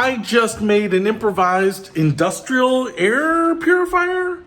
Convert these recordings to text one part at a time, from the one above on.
I just made an improvised industrial air purifier.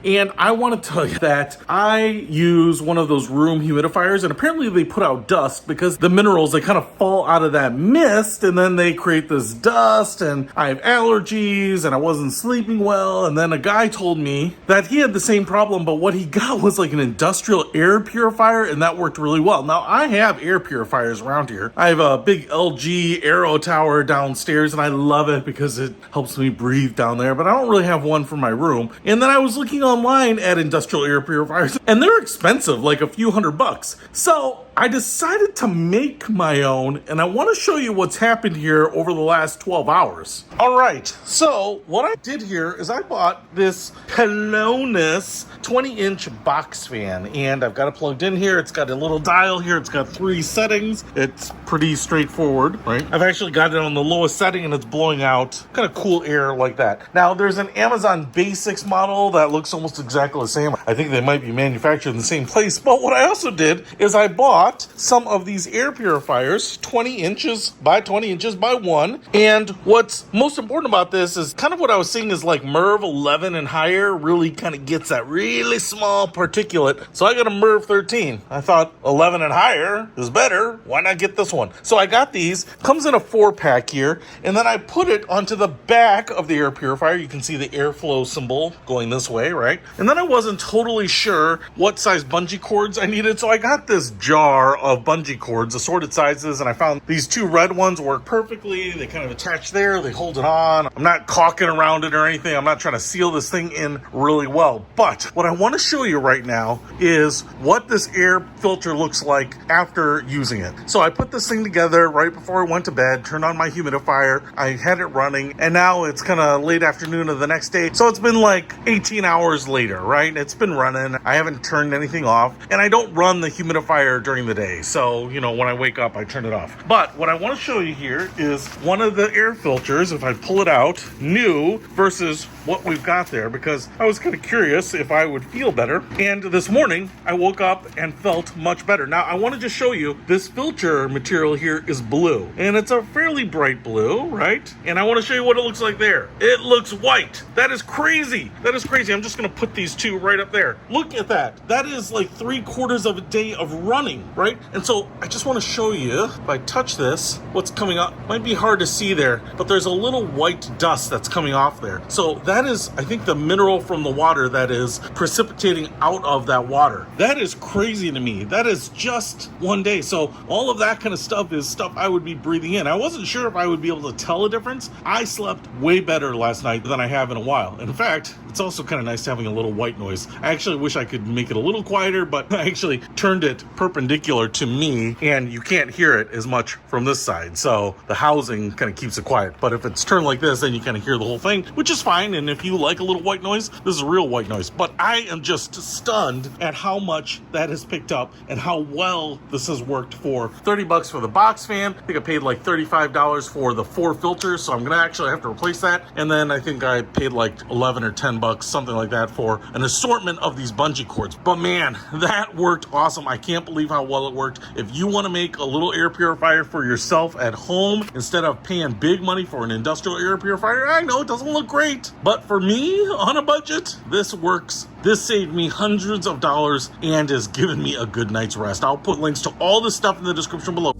And I want to tell you that I use one of those room humidifiers, and apparently they put out dust because the minerals, they kind of fall out of that mist and then they create this dust, and I have allergies and I wasn't sleeping well. And then a guy told me that he had the same problem, but what he got was like an industrial air purifier, and that worked really well. Now, I have air purifiers around here. I have a big LG Aero Tower downstairs and I love it because it helps me breathe down there, but I don't really have one for my room. And then I was looking online at industrial air purifiers, and they're expensive, like a few $100. So I decided to make my own, and I want to show you what's happened here over the last 12 hours. All right, so what I did here is I bought this Pelonis 20-inch box fan, and I've got it plugged in here. It's got a little dial here. It's got 3 settings. It's pretty straightforward, right? I've actually got it on the lowest setting, and it's blowing out kind of cool air like that. Now, there's an Amazon Basics model that looks almost exactly the same. I think they might be manufactured in the same place, but what I also did is I bought some of these air purifiers, 20 inches by 20 inches by 1. And what's most important about this is kind of what I was seeing is like MERV 11 and higher really kind of gets that really small particulate. So I got a MERV 13. I thought 11 and higher is better. Why not get this one? So I got these. Comes in a 4-pack here. And then I put it onto the back of the air purifier. You can see the airflow symbol going this way, right? And then I wasn't totally sure what size bungee cords I needed. So I got this jar of bungee cords, assorted sizes, and I found these 2 red ones work perfectly. They kind of attach there, they hold it on. I'm not caulking around it or anything. I'm not trying to seal this thing in really well. But what I want to show you right now is what this air filter looks like after using it. So I put this thing together right before I went to bed, turned on my humidifier, I had it running, and now it's kind of late afternoon of the next day. So it's been like 18 hours later, right? It's been running. I haven't turned anything off, and I don't run the humidifier during the day. So, you know, when I wake up, I turn it off. But what I want to show you here is one of the air filters, if I pull it out, new versus what we've got there, because I was kind of curious if I would feel better. And this morning, I woke up and felt much better. Now, I want to just show you this filter material here is blue, and it's a fairly bright blue, right? And I want to show you what it looks like there. It looks white. That is crazy. That is crazy. I'm just going to put these 2 right up there. Look at that. That is like 3/4 of a day of running, right? And so I just want to show you, if I touch this, what's coming up. Might be hard to see there, but there's a little white dust that's coming off there. So that is, I think, the mineral from the water that is precipitating out of that water. That is crazy to me. That is just one day. So all of that kind of stuff is stuff I would be breathing in. I wasn't sure if I would be able to tell a difference. I slept way better last night than I have in a while. In fact, it's also kind of nice having a little white noise. I actually wish I could make it a little quieter, but I actually turned it perpendicular to me, and you can't hear it as much from this side. So the housing kind of keeps it quiet. But if it's turned like this, then you kind of hear the whole thing, which is fine. And if you like a little white noise, this is real white noise. But I am just stunned at how much that has picked up and how well this has worked. For $30 for the box fan. I think I paid like $35 for the 4 filters, so I'm gonna actually have to replace that. And then I think I paid like 11 or 10 bucks, something like that, for an assortment of these bungee cords. But man, that worked awesome. I can't believe how well it worked. If you want to make a little air purifier for yourself at home instead of paying big money for an industrial air purifier, I know it doesn't look great, but for me on a budget, this works. This saved me hundreds of dollars and has given me a good night's rest. I'll put links to all this stuff in the description below.